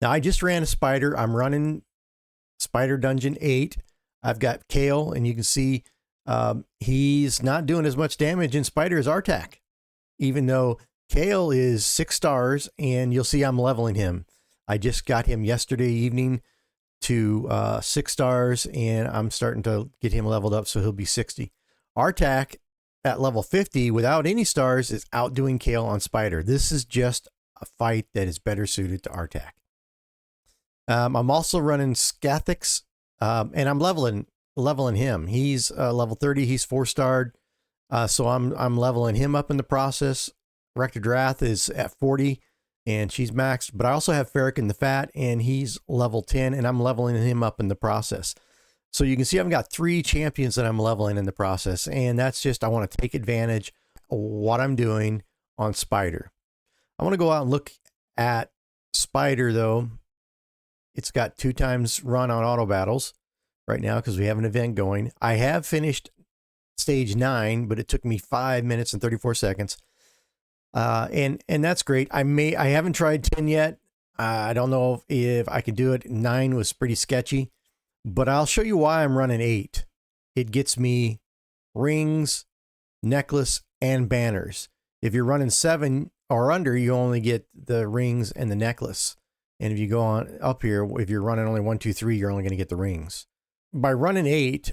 Now, I just ran a spider. I'm running Spider Dungeon 8. I've got Kale, and you can see he's not doing as much damage in spider as Artak, even though Kale is 6 stars, and you'll see I'm leveling him. I just got him yesterday evening to 6 stars, and I'm starting to get him leveled up, so he'll be 60. Artak at level 50 without any stars is outdoing Kale on spider. This is just a fight that is better suited to Artak. I'm also running Scathix, and I'm leveling him. He's level 30. He's 4-starred, so I'm leveling him up in the process. Rector Drath is at 40, and she's maxed. But I also have Farrakhan the Fat, and he's level 10, and I'm leveling him up in the process. So you can see I've got 3 champions that I'm leveling in the process, and that's just, I want to take advantage of what I'm doing on Spider. I want to go out and look at Spider, though. It's got 2 times run on auto battles right now because we have an event going. I have finished stage 9, but it took me 5 minutes and 34 seconds. And that's great. I haven't tried 10 yet. I don't know if I can do it. 9 was pretty sketchy, but I'll show you why I'm running 8. It gets me rings, necklace, and banners. If you're running 7 or under, you only get the rings and the necklace. And if you go on up here, if you're running only 1, 2, 3, you're only going to get the rings. By running 8,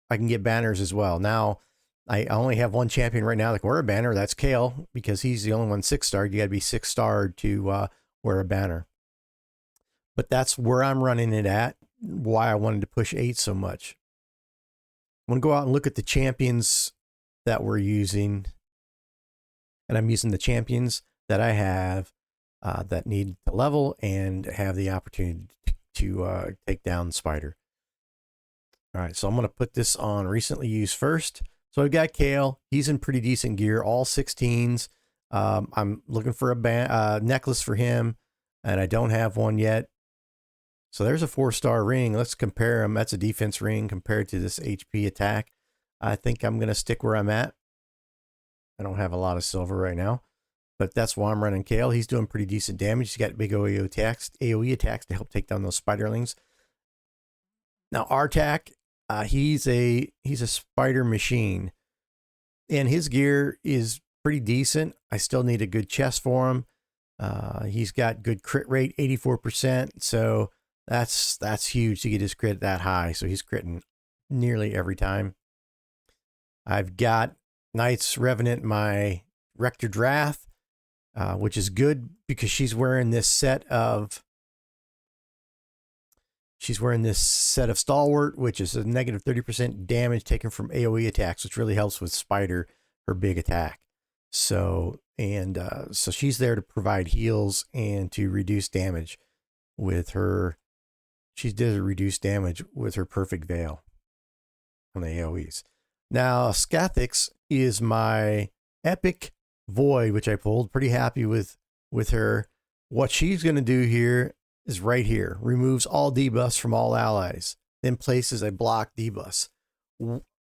I can get banners as well. Now, I only have 1 champion right now that can wear a banner. That's Kale, because he's the only one 6-starred. You got to be 6-starred to wear a banner. But that's where I'm running it at, why I wanted to push 8 so much. I'm going to go out and look at the champions that we're using. And I'm using the champions that I have that need to level and have the opportunity to take down the spider. All right, so I'm going to put this on recently used first. So I've got Kale. He's in pretty decent gear, all 16s. I'm looking for a necklace for him, and I don't have one yet. So there's a 4-star ring. Let's compare them. That's a defense ring compared to this HP attack. I think I'm going to stick where I'm at. I don't have a lot of silver right now, but that's why I'm running Kale. He's doing pretty decent damage. He's got big AoE attacks to help take down those spiderlings. Now Artak, he's a spider machine, and his gear is pretty decent. I still need a good chest for him. He's got good crit rate, 84%. So that's huge to get his crit that high. So he's critting nearly every time. I've got Knights Revenant, my Rector Drath, which is good because she's wearing this set of Stalwart, which is a negative 30% damage taken from AoE attacks, which really helps with Spider, her big attack. So she's there to provide heals and to reduce damage with her. She does reduce damage with her Perfect Veil on the AoEs. Now, Scathix is my Epic Void, which I pulled. Pretty happy with her. What she's going to do here is right here. Removes all debuffs from all allies. Then places a block debuff.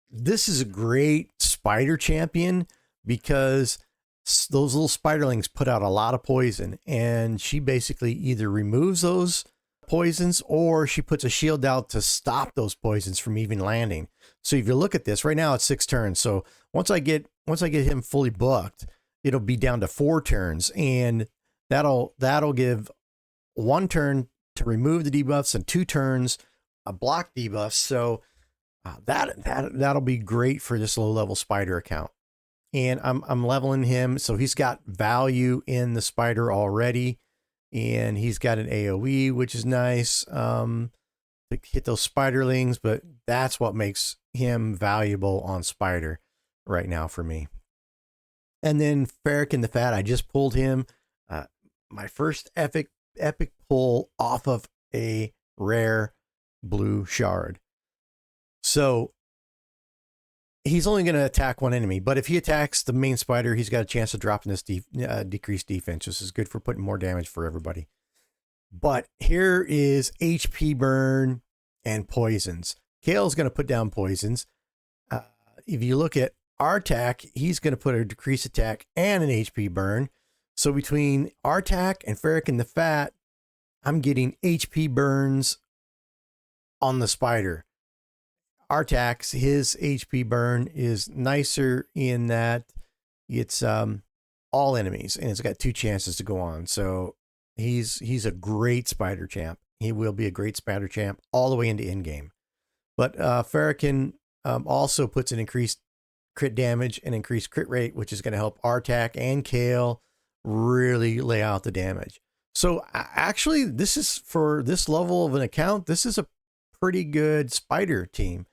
This is a great spider champion because those little spiderlings put out a lot of poison. And she basically either removes those poisons or she puts a shield out to stop those poisons from even landing. So if you look at this right now, it's 6 turns. So once I get him fully booked, it'll be down to 4 turns, and that'll give 1 turn to remove the debuffs and 2 turns a block debuffs. So that'll be great for this low level spider account. And I'm leveling him, so he's got value in the spider already. And he's got an AoE, which is nice to hit those spiderlings, but that's what makes him valuable on spider right now for me. And then Farrakhan the Fat, I just pulled him. My first epic pull off of a rare blue shard. So he's only going to attack 1 enemy, but if he attacks the main spider, he's got a chance of dropping this decreased defense. This is good for putting more damage for everybody. But here is HP burn and poisons. Kale's going to put down poisons. If you look at Artak, he's going to put a decreased attack and an HP burn. So between Artak and Farrakhan the Fat, I'm getting HP burns on the spider. Artax, his HP burn is nicer in that it's all enemies, and it's got 2 chances to go on. So he's a great spider champ. He will be a great spider champ all the way into end game. But Farrakhan also puts an increased crit damage and increased crit rate, which is going to help Artak and Kale really lay out the damage. So actually, this is for this level of an account, this is a pretty good spider team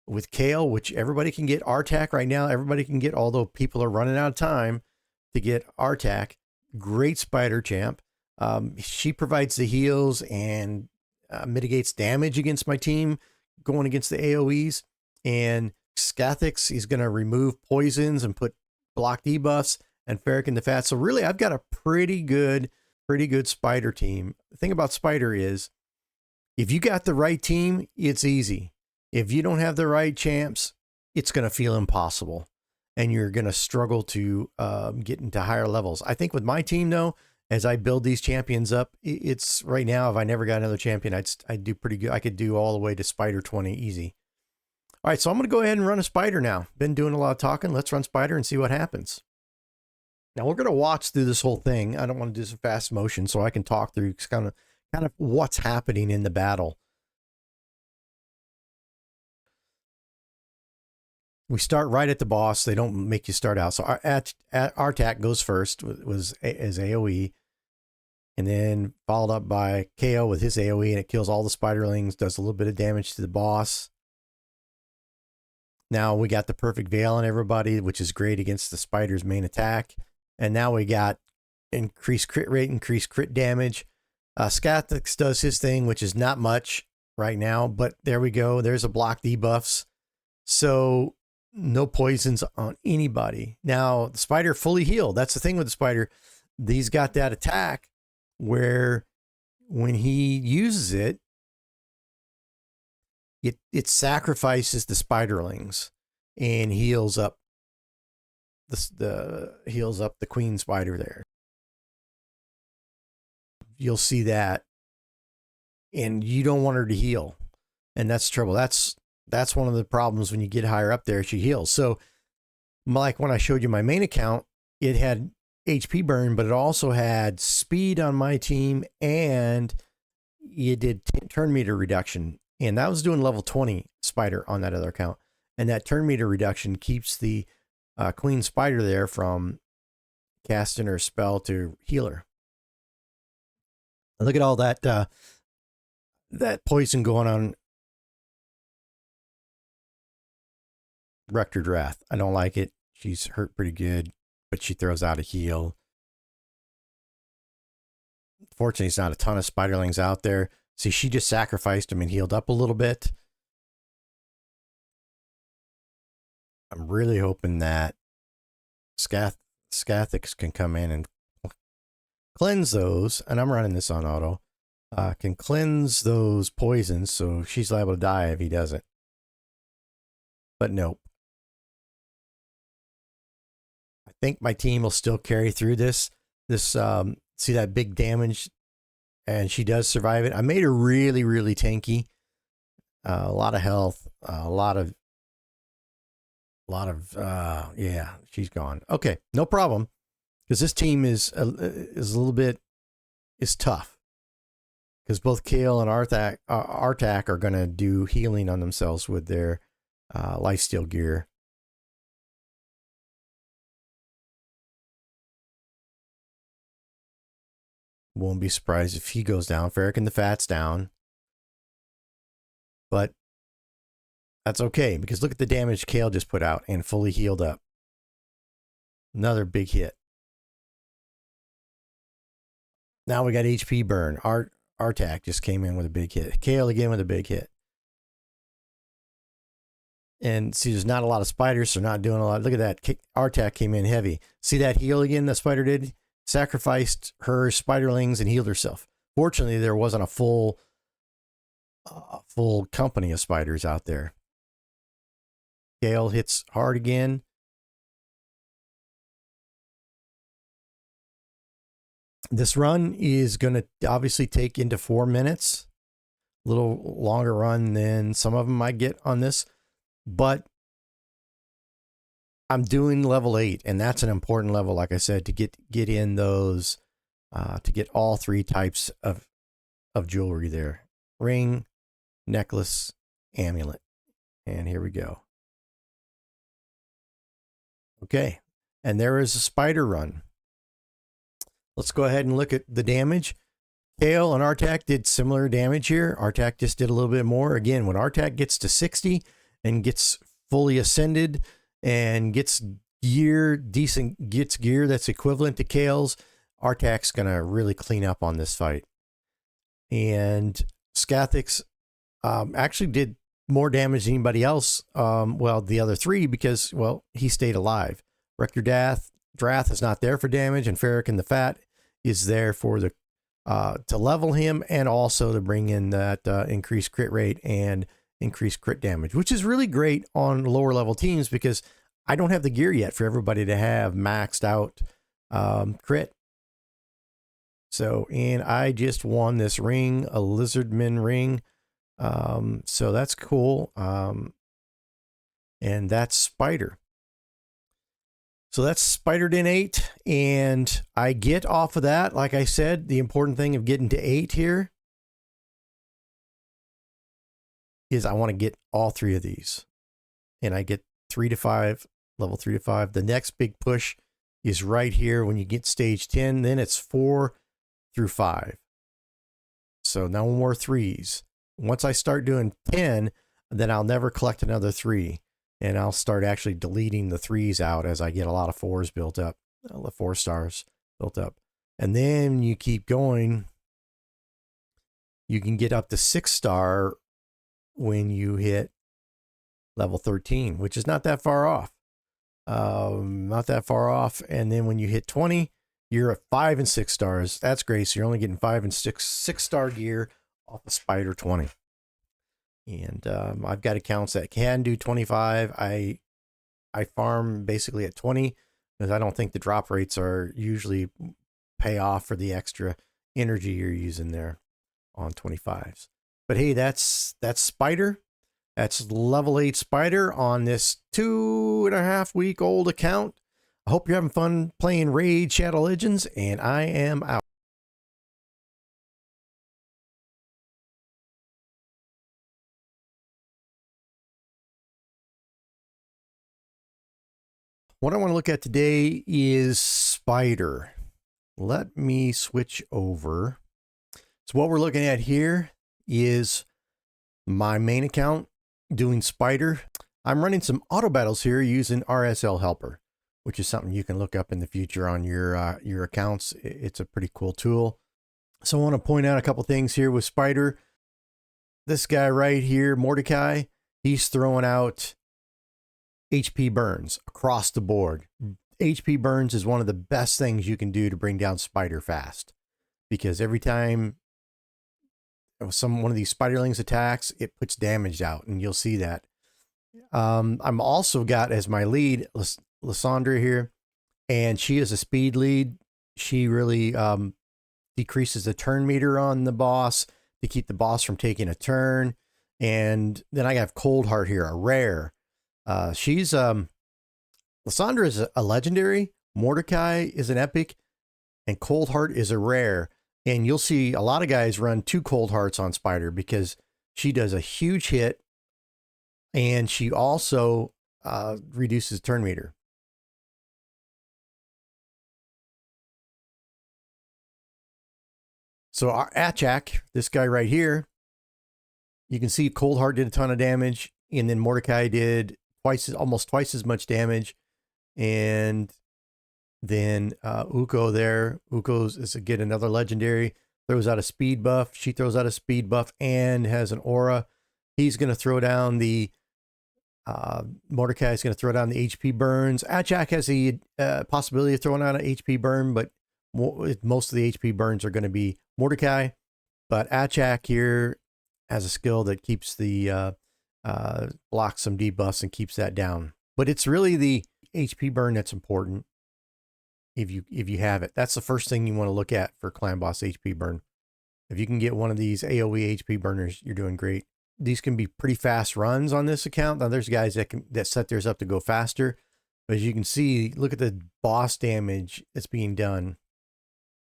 with Kale, which everybody can get Artak right now. Everybody can get, although people are running out of time to get Artak. Great spider champ. She provides the heals and mitigates damage against my team going against the AoEs. And Scathix, he's going to remove poisons and put block debuffs, and Farrakhan the Fat. So really, I've got a pretty good spider team. The thing about spider is, if you got the right team, it's easy. If you don't have the right champs, it's going to feel impossible, and you're going to struggle to get into higher levels. I think with my team, though, as I build these champions up, it's right now, if I never got another champion, I'd do pretty good. I could do all the way to Spider 20 easy. All right, so I'm going to go ahead and run a spider now. Been doing a lot of talking. Let's run spider and see what happens. Now we're going to watch through this whole thing. I don't want to do some fast motion, so I can talk through kind of what's happening in the battle. We start right at the boss. They don't make you start out. So Artak goes first as AoE, and then followed up by KO with his AoE, and it kills all the spiderlings, does a little bit of damage to the boss. Now we got the perfect veil on everybody, which is great against the spider's main attack. And now we got increased crit rate, increased crit damage. Scathix does his thing, which is not much right now, but there we go. There's a block debuffs. So no poisons on anybody. Now the spider fully healed. That's the thing with the spider. He's got that attack where when he uses it, it sacrifices the spiderlings and heals up the queen spider there. You'll see that, and you don't want her to heal, and that's trouble. That's one of the problems when you get higher up there. She heals. So, like when I showed you my main account, it had HP burn, but it also had speed on my team, and it did turn meter reduction. And that was doing level 20 spider on that other account. And that turn meter reduction keeps the queen spider there from casting her spell to heal her. And look at all that that poison going on Rector Wrath. I don't like it. She's hurt pretty good, but she throws out a heal. Fortunately, it's not a ton of spiderlings out there. See, she just sacrificed him and healed up a little bit. I'm really hoping that Scathix can come in and cleanse those, and I'm running this on auto, can cleanse those poisons, so she's liable to die if he doesn't. But nope. I think my team will still carry through this. See that big damage, and she does survive it. I made her really, really tanky. A lot of health, yeah, she's gone. Okay, no problem, because this team is a little bit tough, because both Kale and Artak are going to do healing on themselves with their lifesteal gear. Won't be surprised if he goes down. Farrakhan the Fat's down. But that's okay, because look at the damage Kale just put out and fully healed up. Another big hit. Now we got HP burn. Artak just came in with a big hit. Kale again with a big hit. And see, there's not a lot of spiders, so not doing a lot. Look at that. Artak came in heavy. See that heal again the spider did? Sacrificed her spiderlings and healed herself. Fortunately, there wasn't a full company of spiders out there. Gale hits hard again. This run is going to obviously take into 4 minutes, a little longer run than some of them I get on this, but I'm doing level 8, and that's an important level, like I said, to get in those, to get all 3 types of jewelry there: ring, necklace, amulet. And here we go. Okay, and there is a spider run. Let's go ahead and look at the damage. Kale and Artak did similar damage here. Artak just did a little bit more. Again, when Artak gets to 60 and gets fully ascended and gets gear that's equivalent to Kale's, Artak's going to really clean up on this fight. And Scathix actually did more damage than anybody else. Well, the other 3, because, well, he stayed alive. Rector Drath is not there for damage, and Farrakhan the Fat is there for the to level him, and also to bring in that increased crit rate and increased crit damage, which is really great on lower level teams, because I don't have the gear yet for everybody to have maxed out crit. So, and I just won this ring, a Lizardman ring. So that's cool. And that's Spider. So that's Spider in 8, and I get off of that. Like I said, the important thing of getting to 8 here is I want to get all 3 of these, and I get 3 to 5, level 3 to 5. The next big push is right here when you get stage 10. Then it's 4 through 5. So no more 3s. Once I start doing 10, then I'll never collect another 3. And I'll start actually deleting the 3s out as I get a lot of 4s built up, 4 stars built up. And then you keep going. You can get up to 6 star when you hit level 13, which is not that far off. Not that far off. And then when you hit 20, you're at 5 and 6 stars. That's great. So you're only getting 5 and 6 star gear off the Spider 20. And I've got accounts that can do 25. I farm basically at 20 because I don't think the drop rates are usually pay off for the extra energy you're using there on 25s. But hey, that's Spider. That's level 8 Spider on this 2.5 week old account. I hope you're having fun playing Raid Shadow Legends, and I am out. What I want to look at today is Spider. Let me switch over. So what we're looking at here is my main account doing Spider. I'm running some auto battles here using RSL Helper, which is something you can look up in the future on your accounts. It's a pretty cool tool. So I want to point out a couple things here with Spider. This guy right here, Mordecai, he's throwing out HP burns across the board. HP burns is one of the best things you can do to bring down Spider fast, because every time one of these spiderlings attacks, it puts damage out, and you'll see that. I'm also got as my lead Lysandra here, and she is a speed lead. She really decreases the turn meter on the boss to keep the boss from taking a turn. And then I have Cold Heart here, a rare. She's Lysandra is a legendary, Mordecai is an epic, and Cold Heart is a rare. And you'll see a lot of guys run 2 Cold Hearts on Spider because she does a huge hit, and she also reduces turn meter. So our Achak, this guy right here, you can see Cold Heart did a ton of damage, and then Mordecai did almost twice as much damage. And then Uko there. Uko's is again another legendary. Throws out a speed buff. She throws out a speed buff and has an aura. He's going to throw down the Mordecai is going to throw down the HP burns. Achak has the possibility of throwing out an HP burn, but most of the HP burns are going to be Mordecai. But Achak here has a skill that keeps the blocks some debuffs and keeps that down. But it's really the HP burn that's important. if you have it. That's the first thing you want to look at for Clan Boss HP burn. If you can get one of these AoE HP burners, you're doing great. These can be pretty fast runs on this account. Now there's guys that set theirs up to go faster, but as you can see, look at the boss damage that's being done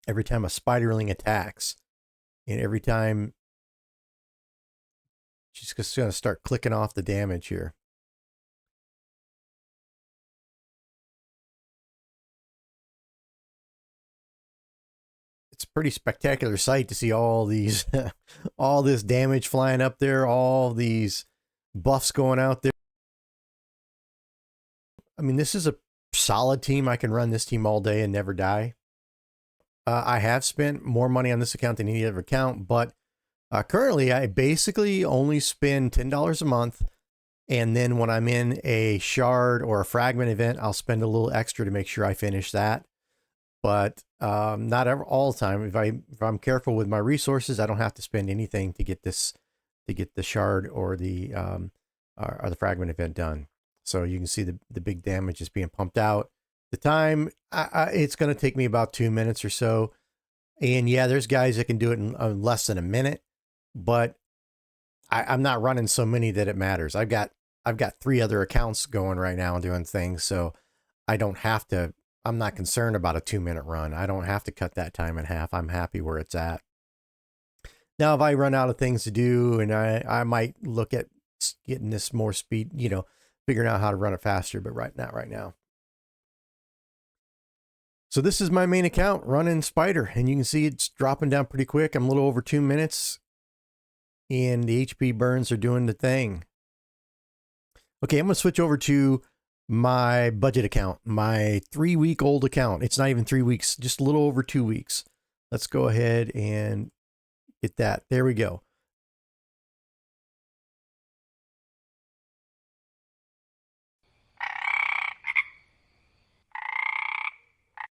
every time a spiderling attacks, and every time she's just going to start clicking off the damage here. It's a pretty spectacular sight to see all these, all this damage flying up there, all these buffs going out there. I mean, this is a solid team. I can run this team all day and never die. I have spent more money on this account than any other account, but currently I basically only spend $10 a month. And then when I'm in a shard or a fragment event, I'll spend a little extra to make sure I finish that. But not all the time. If I'm careful with my resources, I don't have to spend anything to get this, to get the shard or the fragment event done. So you can see the big damage is being pumped out. The time, it's going to take me about 2 minutes or so. And yeah, there's guys that can do it in less than a minute, but I'm not running so many that it matters. I've got 3 other accounts going right now and doing things, so I don't have to. I'm not concerned about a 2-minute run. I don't have to cut that time in half. I'm happy where it's at. Now, if I run out of things to do, and I might look at getting this more speed, you know, figuring out how to run it faster, but not right now. So this is my main account running Spider, and you can see it's dropping down pretty quick. I'm a little over 2 minutes, and the HP burns are doing the thing. Okay, I'm going to switch over to my budget account, my 3-week-old account. It's not even 3 weeks, just a little over 2 weeks. Let's go ahead and get that. There we go.